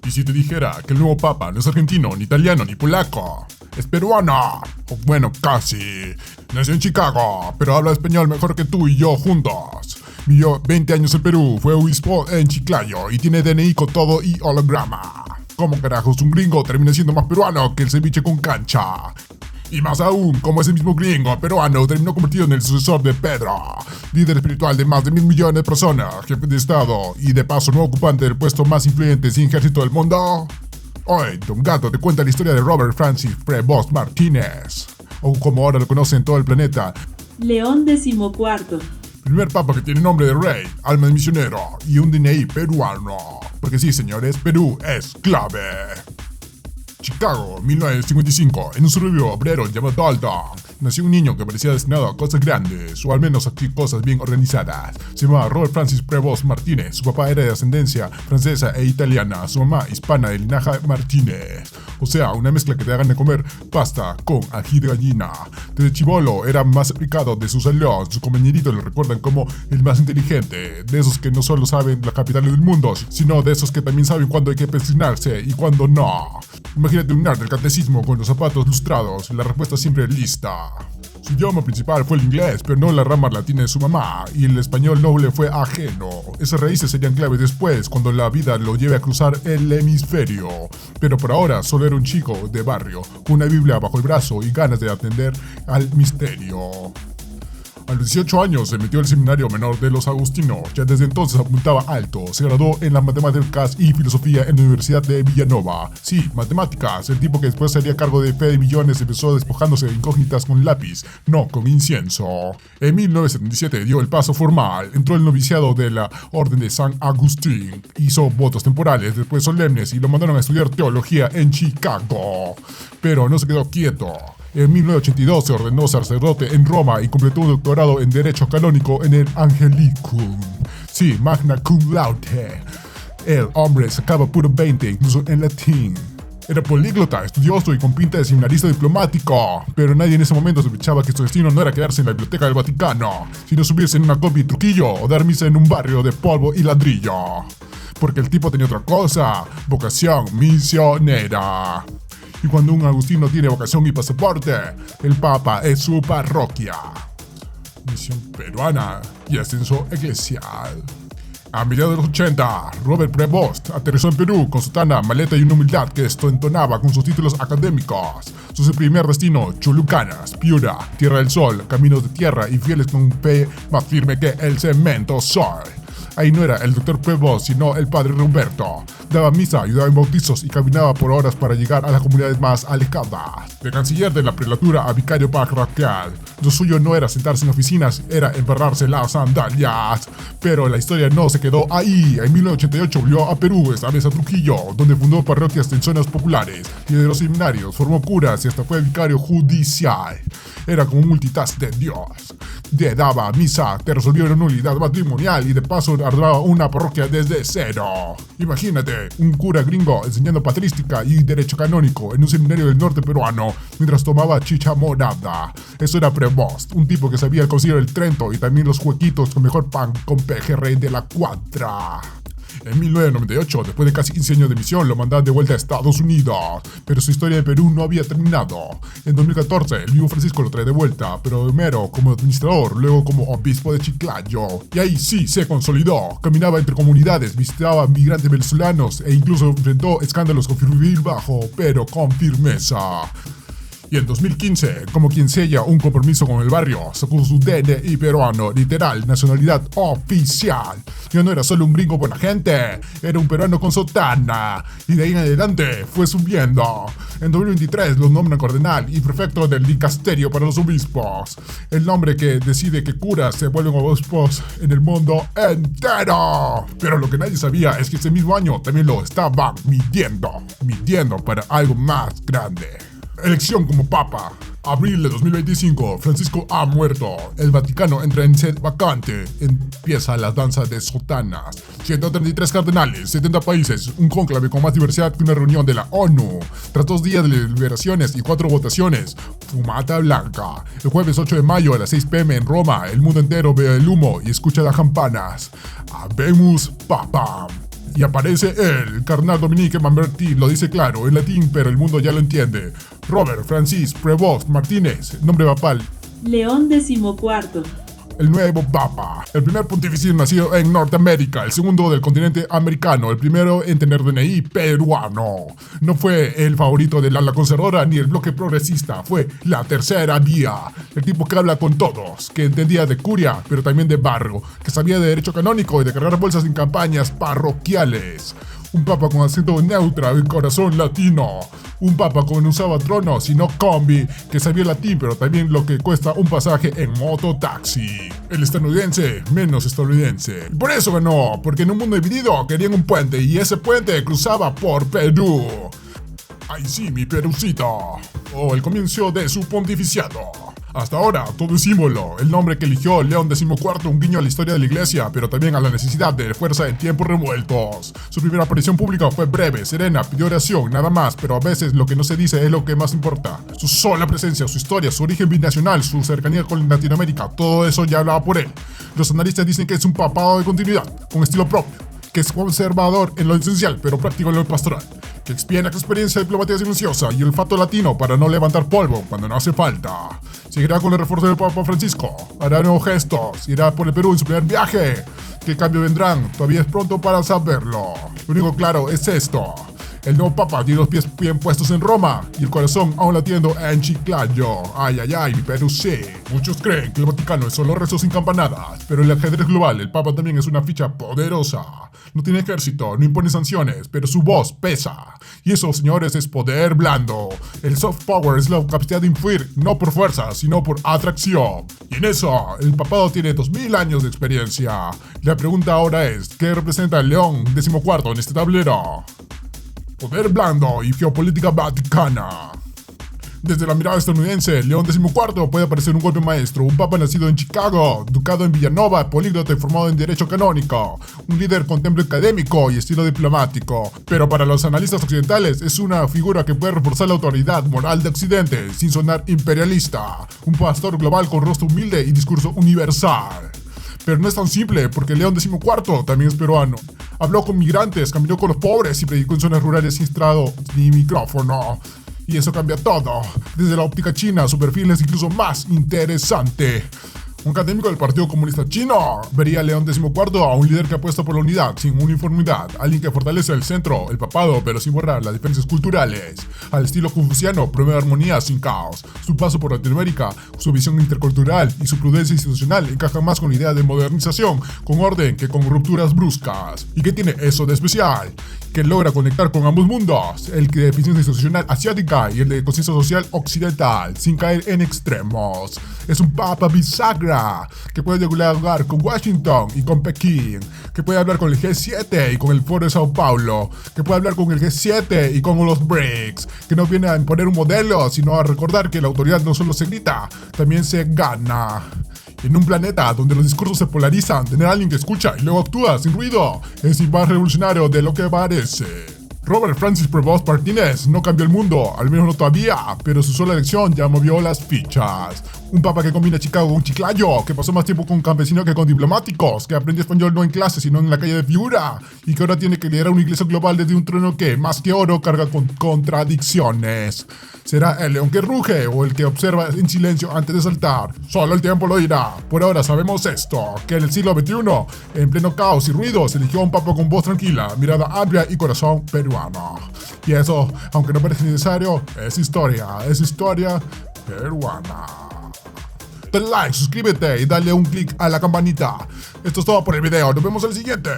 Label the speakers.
Speaker 1: ¿Y si te dijera que el nuevo papa no es argentino, ni italiano, ni polaco? Es peruano. O bueno, casi. Nació en Chicago, pero habla español mejor que tú y yo juntos. Vivió 20 años en Perú, fue obispo en Chiclayo y tiene DNI con todo y holograma. ¿Cómo carajos un gringo termina siendo más peruano que el ceviche con cancha? Y más aún, como ese mismo gringo peruano terminó convertido en el sucesor de Pedro, líder espiritual de más de 1.000 millones de personas, jefe de estado y de paso nuevo ocupante del puesto más influyente sin ejército del mundo. Hoy, Don Gato te cuenta la historia de Robert Francis Prevost Martínez, o como ahora lo conocen en todo el planeta,
Speaker 2: León XIV.
Speaker 1: Primer papa que tiene nombre de rey, alma de misionero y un DNI peruano. Porque sí, señores, Perú es clave. Chicago, 1955, en un suburbio obrero llamado Dalton, nació un niño que parecía destinado a cosas grandes, o al menos a cosas bien organizadas. Se llamaba Robert Francis Prevost Martínez. Su papá era de ascendencia francesa e italiana, su mamá hispana de linaje Martínez. O sea, una mezcla que te hagan de comer pasta con ají de gallina. Desde chibolo era más aplicado de su salón. Sus compañeritos lo recuerdan como el más inteligente, de esos que no solo saben las capitales del mundo, sino de esos que también saben cuándo hay que persignarse y cuándo no. Imagínate un nerd del catecismo con los zapatos lustrados, la respuesta siempre lista. Su idioma principal fue el inglés, pero no la rama latina de su mamá, y el español no le fue ajeno. Esas raíces serían clave después, cuando la vida lo lleve a cruzar el hemisferio. Pero por ahora solo era un chico de barrio, con una Biblia bajo el brazo y ganas de atender al misterio. A los 18 años se metió al seminario menor de los agustinos. Ya desde entonces apuntaba alto. Se graduó en las matemáticas y filosofía en la Universidad de Villanova. Sí, matemáticas. El tipo que después se haría cargo de fe de millones empezó despojándose de incógnitas con lápiz, no con incienso. En 1977 dio el paso formal. Entró el noviciado de la Orden de San Agustín. Hizo votos temporales, después solemnes y lo mandaron a estudiar teología en Chicago. Pero no se quedó quieto. En 1982 se ordenó sacerdote en Roma y completó un doctorado en Derecho Canónico en el Angelicum. Sí, magna cum laude. El hombre sacaba puro 20, incluso en latín. Era políglota, estudioso y con pinta de seminarista diplomático. Pero nadie en ese momento sospechaba que su destino no era quedarse en la biblioteca del Vaticano, sino subirse en una combi truquillo o dar misa en un barrio de polvo y ladrillo. Porque el tipo tenía otra cosa, vocación misionera. Y cuando un agustino tiene vocación y pasaporte, el papa es su parroquia. Misión peruana y ascenso eclesial. A mediados de los 80, Robert Prevost aterrizó en Perú con sotana, maleta y una humildad que entonaba con sus títulos académicos. Su primer destino, Cholucanas, Piura, Tierra del Sol, caminos de tierra y fieles con un fe más firme que el cemento soy. Ahí no era el doctor Prevost, sino el padre Roberto. Daba misa, ayudaba en bautizos y caminaba por horas para llegar a las comunidades más alejadas. De canciller de la prelatura a vicario parroquial. Lo suyo no era sentarse en oficinas, era embarrarse las sandalias. Pero la historia no se quedó ahí. En 1988 volvió a Perú, esta vez a Trujillo, donde fundó parroquias en zonas populares. Y de los seminarios, formó curas y hasta fue vicario judicial. Era como un multitask de Dios. Te daba misa, te resolvió una nulidad matrimonial y de paso arreglaba una parroquia desde cero. Imagínate, un cura gringo enseñando patrística y derecho canónico en un seminario del norte peruano mientras tomaba chicha morada. Eso era Prevost, un tipo que sabía conseguir el Trento y también los huequitos con mejor pan con pejerrey de la cuadra. En 1998, después de casi 15 años de misión, lo mandaban de vuelta a Estados Unidos. Pero su historia de Perú no había terminado. En 2014, el mismo Francisco lo trae de vuelta, pero primero como administrador, luego como obispo de Chiclayo. Y ahí sí se consolidó. Caminaba entre comunidades, visitaba migrantes venezolanos e incluso enfrentó escándalos con perfil bajo, pero con firmeza. Y en 2015, como quien sella un compromiso con el barrio, sacó su DNI peruano, literal, nacionalidad oficial. Ya no era solo un gringo buena gente, era un peruano con sotana. Y de ahí en adelante fue subiendo. En 2023 lo nombran cardenal y prefecto del dicasterio para los obispos. El nombre que decide que curas se vuelven obispos en el mundo entero. Pero lo que nadie sabía es que ese mismo año también lo estaban midiendo para algo más grande. Elección como papa. Abril de 2025, Francisco ha muerto. El Vaticano entra en sed vacante. Empieza la danza de sotanas. 133 cardenales, 70 países, un cónclave con más diversidad que una reunión de la ONU. Tras 2 días de deliberaciones y 4 votaciones, fumata blanca. El jueves 8 de mayo a las 6 p.m. en Roma, el mundo entero ve el humo y escucha las campanas. Habemus Papam. Y aparece él, carnal Dominique Mamberti, lo dice claro en latín, pero el mundo ya lo entiende. Robert Francis Prevost Martínez, nombre papal.
Speaker 2: León XIV.
Speaker 1: El nuevo papa, el primer pontificio nacido en Norteamérica, el segundo del continente americano, el primero en tener DNI peruano. No fue el favorito del ala conservadora ni el bloque progresista, fue la tercera vía. El tipo que habla con todos, que entendía de curia, pero también de barro, que sabía de derecho canónico y de cargar bolsas en campañas parroquiales. Un papa con acento neutro y corazón latino. Un papa que no usaba trono, sino combi, que sabía latín, pero también lo que cuesta un pasaje en mototaxi. El estadounidense menos estadounidense. Por eso ganó, porque en un mundo dividido querían un puente y ese puente cruzaba por Perú. ¡Ay sí, mi Perucito! O el comienzo de su pontificiado. Hasta ahora, todo es símbolo. El nombre que eligió León XIV, un guiño a la historia de la iglesia, pero también a la necesidad de fuerza en tiempos revueltos. Su primera aparición pública fue breve, serena, pidió oración, nada más, pero a veces lo que no se dice es lo que más importa. Su sola presencia, su historia, su origen binacional, su cercanía con Latinoamérica, todo eso ya hablaba por él. Los analistas dicen que es un papado de continuidad, con estilo propio, que es conservador en lo esencial, pero práctico en lo pastoral, que expía la experiencia diplomática silenciosa y el olfato latino para no levantar polvo cuando no hace falta. Seguirá con el refuerzo del Papa Francisco, hará nuevos gestos, irá por el Perú en su primer viaje. ¿Qué cambios vendrán? Todavía es pronto para saberlo. Lo único claro es esto. El nuevo Papa tiene los pies bien puestos en Roma y el corazón aún latiendo en Chiclayo. Ay, ay, ay, mi Perú sí. Muchos creen que el Vaticano es solo rezos sin campanadas, pero en el ajedrez global el Papa también es una ficha poderosa. No tiene ejército, no impone sanciones, pero su voz pesa. Y eso, señores, es poder blando. El soft power es la capacidad de influir, no por fuerza, sino por atracción. Y en eso, el papado tiene 2000 años de experiencia. La pregunta ahora es, ¿qué representa el León XIV en este tablero? Poder blando y geopolítica vaticana. Desde la mirada estadounidense, León XIV puede parecer un golpe maestro, un papa nacido en Chicago, educado en Villanova, políglota y formado en derecho canónico, un líder con temple académico y estilo diplomático. Pero para los analistas occidentales es una figura que puede reforzar la autoridad moral de Occidente sin sonar imperialista, un pastor global con rostro humilde y discurso universal. Pero no es tan simple, porque León XIV también es peruano. Habló con migrantes, caminó con los pobres y predicó en zonas rurales sin estrado ni micrófono. Y eso cambia todo. Desde la óptica china, su perfil es incluso más interesante. Un académico del Partido Comunista Chino vería a León XIV a un líder que apuesta por la unidad, sin uniformidad, alguien que fortalece el centro, el papado, pero sin borrar las diferencias culturales. Al estilo confuciano, promueve armonía sin caos. Su paso por Latinoamérica, su visión intercultural y su prudencia institucional encajan más con la idea de modernización, con orden que con rupturas bruscas. ¿Y qué tiene eso de especial? Que logra conectar con ambos mundos, el de eficiencia institucional asiática y el de conciencia social occidental, sin caer en extremos. Es un papa bisagra, que puede dialogar con Washington y con Pekín, que puede hablar con el G7 y con el Foro de Sao Paulo, que puede hablar con el G7 y con los BRICS, que no viene a imponer un modelo, sino a recordar que la autoridad no solo se grita, también se gana. En un planeta donde los discursos se polarizan, tener a alguien que escucha y luego actúa sin ruido es más revolucionario de lo que parece. Robert Francis Prevost Martínez no cambió el mundo, al menos no todavía, pero su sola elección ya movió las fichas. Un papa que combina Chicago con Chiclayo, que pasó más tiempo con campesinos que con diplomáticos, que aprendió español no en clase sino en la calle de Piura, y que ahora tiene que liderar una iglesia global desde un trono que, más que oro, carga con contradicciones. ¿Será el león que ruge o el que observa en silencio antes de saltar? Solo el tiempo lo dirá. Por ahora sabemos esto, que en el siglo XXI, en pleno caos y ruido, se eligió a un papa con voz tranquila, mirada amplia y corazón peruano. Y eso, aunque no parece necesario, es historia peruana. Dale like, suscríbete y dale un clic a la campanita. Esto es todo por el video, nos vemos en el siguiente.